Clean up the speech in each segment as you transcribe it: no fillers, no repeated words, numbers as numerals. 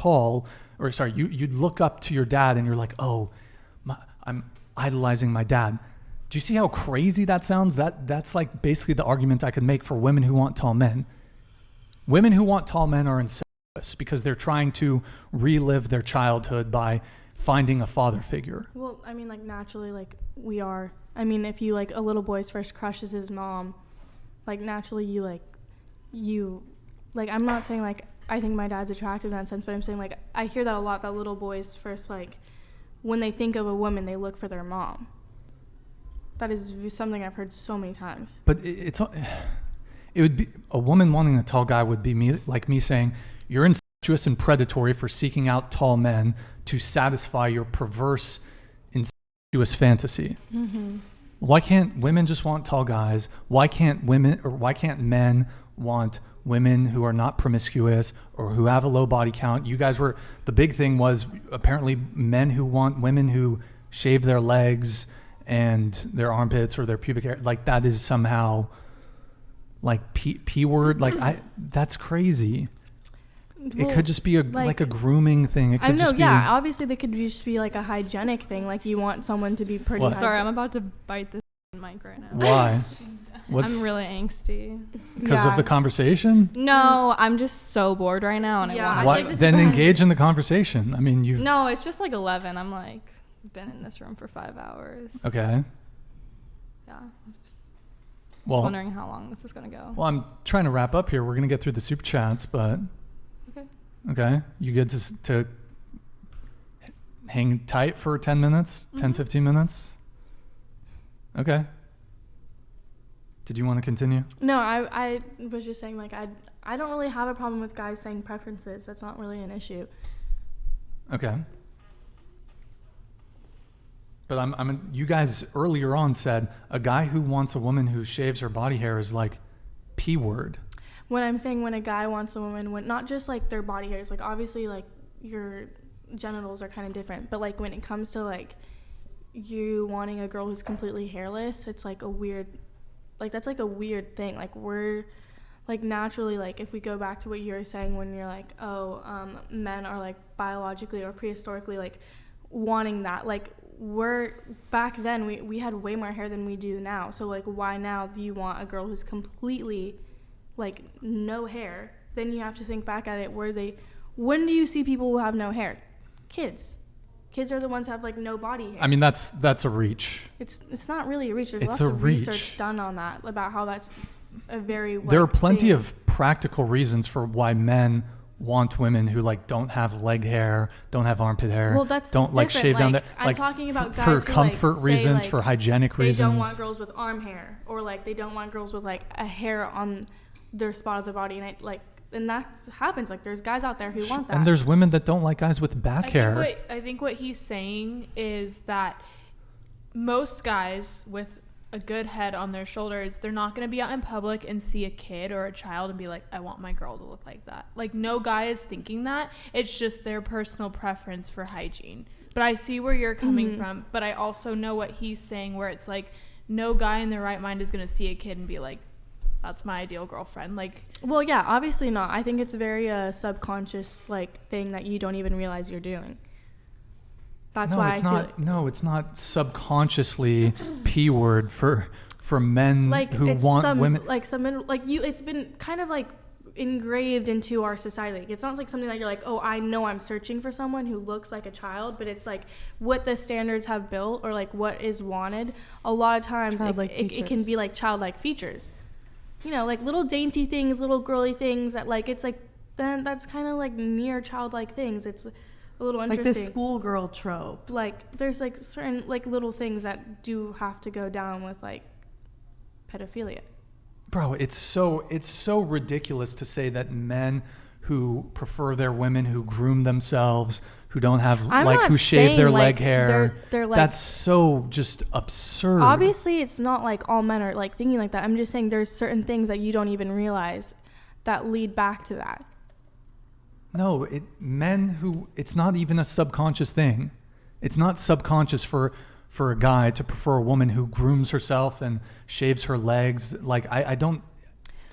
tall, or sorry, you'd look up to your dad and you're like, oh, I'm idolizing my dad. Do you see how crazy that sounds? That's like basically the argument I could make for women who want tall men. Women who want tall men are incestuous because they're trying to relive their childhood by finding a father figure. Well, I mean, like, naturally, like, we are. I mean, if you, like, a little boy's first crush is his mom, like, naturally I'm not saying, like, I think my dad's attractive in that sense, but I'm saying, like, I hear that a lot, that little boys first, like, when they think of a woman, they look for their mom. That is something I've heard so many times. But it would be, a woman wanting a tall guy would be me saying, you're incestuous and predatory for seeking out tall men to satisfy your perverse incestuous fantasy. Mm-hmm. Why can't women just want tall guys? Why can't men want women who are not promiscuous or who have a low body count? The big thing was apparently men who want women who shave their legs and their armpits or their pubic hair. Like, that is somehow like P word. Like, that's crazy. It could just be a grooming thing. It could obviously they could just be like a hygienic thing. Like, you want someone to be pretty hygienic. Sorry, I'm about to bite this mic right now. Why? I'm really angsty. Because of the conversation? No, I'm just so bored right now. And then engage in the conversation. I mean, No, it's just like 11. I'm like, been in this room for 5 hours. Okay. Yeah. Just wondering how long this is going to go. Well, I'm trying to wrap up here. We're going to get through the super chats, but... Okay. You good to hang tight for 10 minutes, 10, 15 minutes? Okay. Did you want to continue? No, I was just saying, like, I don't really have a problem with guys saying preferences. That's not really an issue. Okay. But you guys earlier on said a guy who wants a woman who shaves her body hair is like P word. When I'm saying when a guy wants a woman, when not just like their body hairs, like obviously like your genitals are kind of different, but like when it comes to like you wanting a girl who's completely hairless, it's like a weird, like that's like a weird thing. Like we're like naturally, like if we go back to what you were saying when you're like, men are like biologically or prehistorically like wanting that, like we're back then we had way more hair than we do now. So like why now do you want a girl who's completely like no hair? Then you have to think back at it. When do you see people who have no hair? Kids are the ones who have like no body hair. I mean, that's a reach. It's not really a reach. There's lots of research done on that about how that's a very there are plenty of practical reasons for why men want women who like don't have leg hair, don't have armpit hair, well, that's don't like shave down their I'm talking about guys for who, comfort like, reasons, say, for hygienic reasons. They don't want girls with arm hair, or like they don't want girls with like a hair on their spot of the body, and that happens. Like there's guys out there who want that, and there's women that don't like guys with back hair. I think what he's saying is that most guys with a good head on their shoulders, they're not going to be out in public and see a kid or a child and be like, I want my girl to look like that. Like no guy is thinking that. It's just their personal preference for hygiene. But I see where you're coming from, but I also know what he's saying, where it's like no guy in their right mind is going to see a kid and be like, that's my ideal girlfriend. Like, well, yeah, obviously not. I think it's a very subconscious like thing that you don't even realize you're doing. That's why it's not subconsciously P word for men like who want women. Like some men, like you, it's been kind of like engraved into our society. Like, it's not like something that you're like, oh, I know I'm searching for someone who looks like a child, but it's like what the standards have built or like what is wanted. A lot of times it can be like childlike features. You know, like little dainty things, little girly things that like, it's like, then that's kind of like near childlike things. It's a little interesting. Like the schoolgirl trope. Like there's like certain like little things that do have to go down with like pedophilia. Bro, it's so ridiculous to say that men who prefer their women who groom themselves, who don't have who shave their leg hair. They're like, that's so just absurd. Obviously, it's not like all men are like thinking like that. I'm just saying there's certain things that you don't even realize that lead back to that. No, it's not even a subconscious thing. It's not subconscious for a guy to prefer a woman who grooms herself and shaves her legs. Like I don't.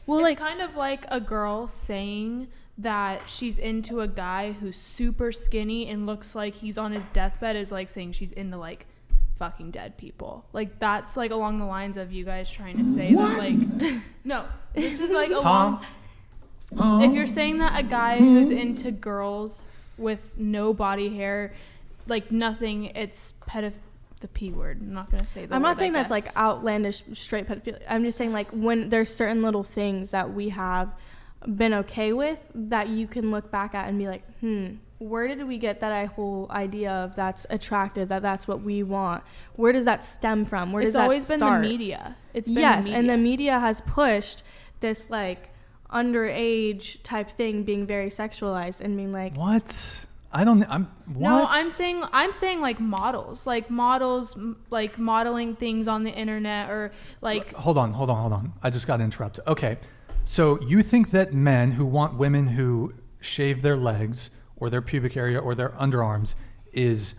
Well, it's like kind of like a girl saying that she's into a guy who's super skinny and looks like he's on his deathbed is like saying she's into like fucking dead people. Like that's like along the lines of you guys trying to say that like no, this is like along if you're saying that a guy who's into girls with no body hair, like nothing, it's the P word. I'm not gonna say the I'm word, not saying I that's like guess. outlandish straight pedophilia. I'm just saying like when there's certain little things that we have been okay with that you can look back at and be like, where did we get that whole idea of that's attractive, that's what we want? Where does that stem from? Where does that start? It's always been the media. It's been yes, the media. and the media has pushed this like underage type thing being very sexualized and being like, What? What? No, I'm saying like models, like modeling things on the internet or like. Hold on. I just got interrupted. Okay. So you think that men who want women who shave their legs or their pubic area or their underarms is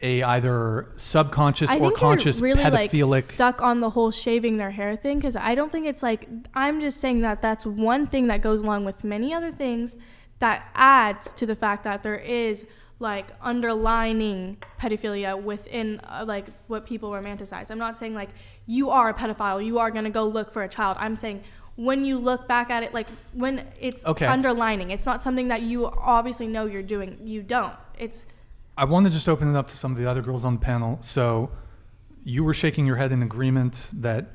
a either subconscious I or think conscious you're really pedophilic. like stuck on the whole shaving their hair thing, because I don't think it's like, I'm just saying that that's one thing that goes along with many other things that adds to the fact that there is like underlining pedophilia within like what people romanticize. I'm not saying like you are a pedophile, you are going to go look for a child. I'm saying when you look back at it, like when it's underlining, it's not something that you obviously know you're doing. You don't. I want to just open it up to some of the other girls on the panel. So you were shaking your head in agreement that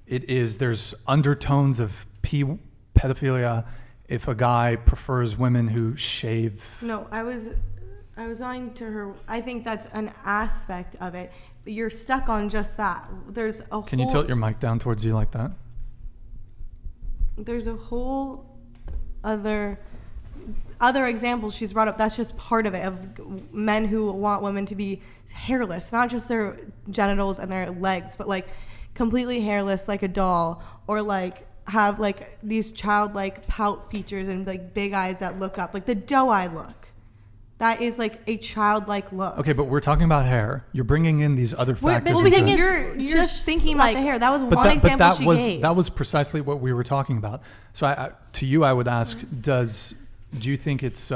there's undertones of pedophilia if a guy prefers women who shave. No, I was on to her. I think that's an aspect of it, but you're stuck on just that. Can you tilt your mic down towards you like that? There's a whole other examples she's brought up. That's just part of it, of men who want women to be hairless, not just their genitals and their legs, but like completely hairless like a doll, or like have like these childlike pout features and like big eyes that look up, like the doe eye look. That is like a childlike look. Okay, but we're talking about hair. You're bringing in these other factors. Well, into because it. you're just thinking about the hair. That was one example that she was gave. that was precisely what we were talking about. So to you, I would ask: do you think it's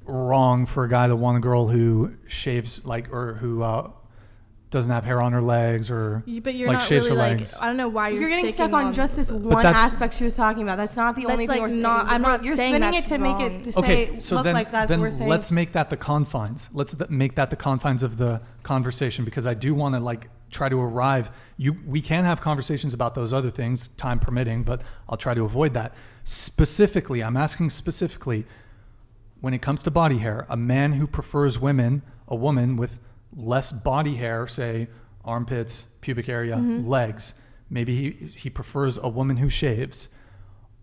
wrong for a guy to want a girl who shaves or who doesn't have hair on her legs or but you're like not shaves really her like, legs? I don't know why you're getting stuck on on just this one aspect she was talking about. That's not the only thing like we're saying. I'm not you're saying spinning that's it to wrong. make it to Okay, say so look then, like that's then what we're saying. let's make that the confines. Make that the confines of the conversation, because I do want to like try to arrive. We can have conversations about those other things, time permitting, but I'll try to avoid that. Specifically, I'm asking specifically, when it comes to body hair, a man who prefers a woman with less body hair, say armpits, pubic area, legs, maybe he prefers a woman who shaves.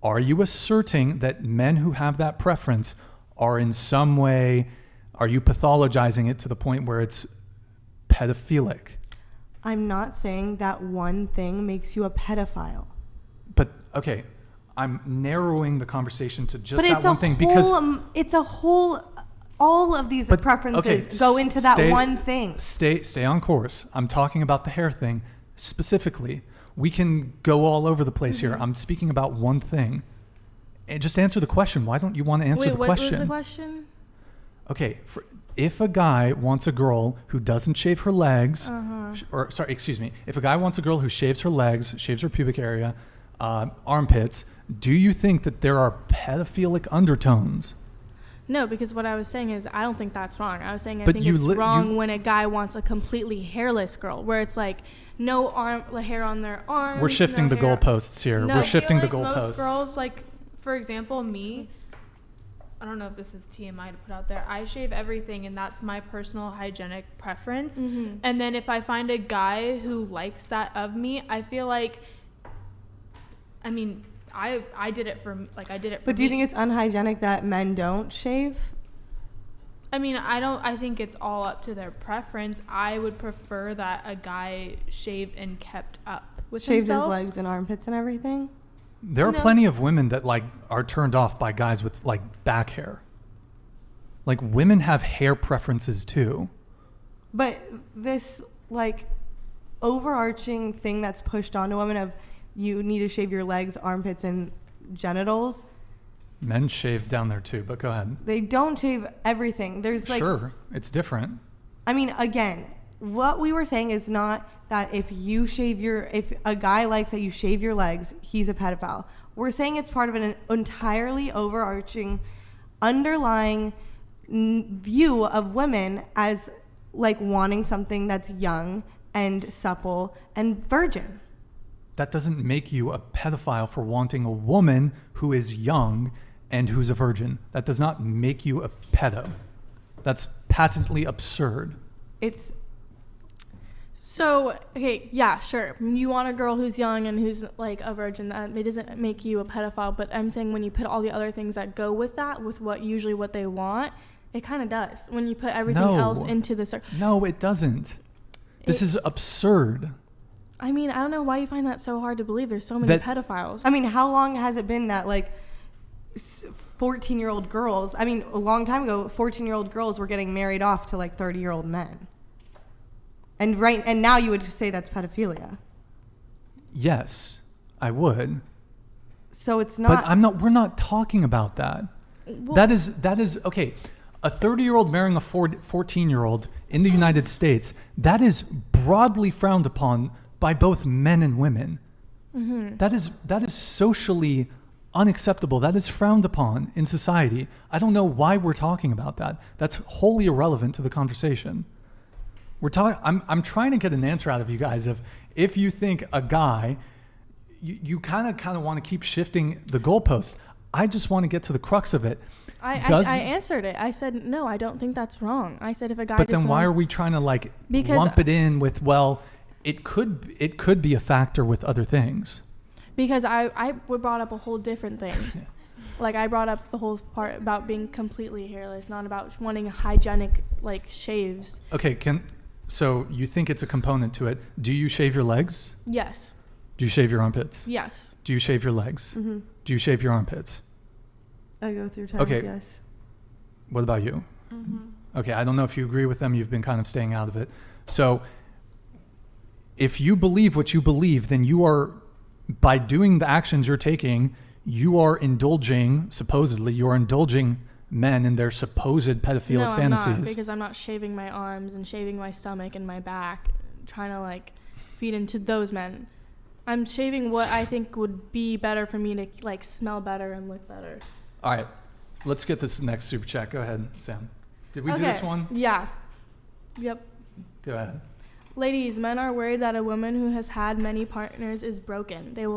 Are you asserting that men who have that preference are in some way, are you pathologizing it to the point where it's pedophilic? I'm not saying that one thing makes you a pedophile. But okay, I'm narrowing the conversation to just But that one thing because it's a whole. All of these preferences go into that one thing. Stay on course. I'm talking about the hair thing specifically. We can go all over the place here. I'm speaking about one thing. And just answer the question. Why don't you want to answer the question? What was the question? Okay, if a guy wants a girl who doesn't shave her legs, if a guy wants a girl who shaves her legs, shaves her pubic area, armpits, do you think that there are pedophilic undertones? No, because what I was saying is I don't think that's wrong. I was saying I think it's wrong when a guy wants a completely hairless girl, where it's like no hair on their arms. We're shifting the goalposts here. No, We're shifting the I feel like goalposts. most girls, like for example, me. I don't know if this is TMI to put out there. I shave everything, and that's my personal hygienic preference. And then if I find a guy who likes that of me, I feel like, I mean, I did it for But do you think it's unhygienic that men don't shave? I mean, I think it's all up to their preference. I would prefer that a guy shaved and kept up with Shaves himself. his legs and armpits and everything? There are plenty of women that like are turned off by guys with like back hair. Like women have hair preferences too. But this like overarching thing that's pushed onto women of you need to shave your legs, armpits, and genitals. Men shave down there too, but go ahead. They don't shave everything. There's like, Sure, it's different. I mean, again, what we were saying is not that if a guy likes that you shave your legs, he's a pedophile. We're saying it's part of an entirely overarching, underlying view of women as like wanting something that's young and supple and virgin. That doesn't make you a pedophile for wanting a woman who is young and who's a virgin. That does not make you a pedo. That's patently absurd. It's So, okay, yeah, sure. You want a girl who's young and who's like a virgin. It doesn't make you a pedophile. But I'm saying when you put all the other things that go with that, with what they want, it kind of does. When you put everything else into the circle. No, it doesn't. This is absurd. I mean, I don't know why you find that so hard to believe. There's so many pedophiles. I mean, how long has it been that like 14-year-old girls, I mean, a long time ago, 14-year-old girls were getting married off to like 30-year-old men. And now you would say that's pedophilia. Yes, I would. So it's not. But we're not talking about that. Well, That is okay. A 30-year-old marrying a 14-year-old in the United States, that is broadly frowned upon by both men and women. Mm-hmm. That is socially unacceptable. That is frowned upon in society. I don't know why we're talking about that. That's wholly irrelevant to the conversation. I'm trying to get an answer out of you guys if you think a guy, you kind of want to keep shifting the goalposts. I just want to get to the crux of it. I answered it. I said, no, I don't think that's wrong. I said if a guy But just then why wants, are we trying to like Because- lump it in with, well, it could be a factor with other things. because I brought up a whole different thing. Like I brought up the whole part about being completely hairless, not about wanting hygienic like shaves. Okay, so you think it's a component to it. Do you shave your legs? Yes. Do you shave your armpits? Yes. Do you shave your legs? Mm-hmm. Do you shave your armpits? I go through times, Okay. yes. What about you? Okay, I don't know if you agree with them. You've been kind of staying out of it. So if you believe what you believe, then you are, by doing the actions you're taking, you are supposedly indulging men in their supposed pedophilic No, fantasies. I'm not, because I'm not shaving my arms and shaving my stomach and my back, trying to like feed into those men. I'm shaving what I think would be better for me to like smell better and look better. All right, let's get this next super chat. Go ahead, Sam. Did we do this one? Yeah. Yep. Go ahead. Ladies, men are worried that a woman who has had many partners is broken. They will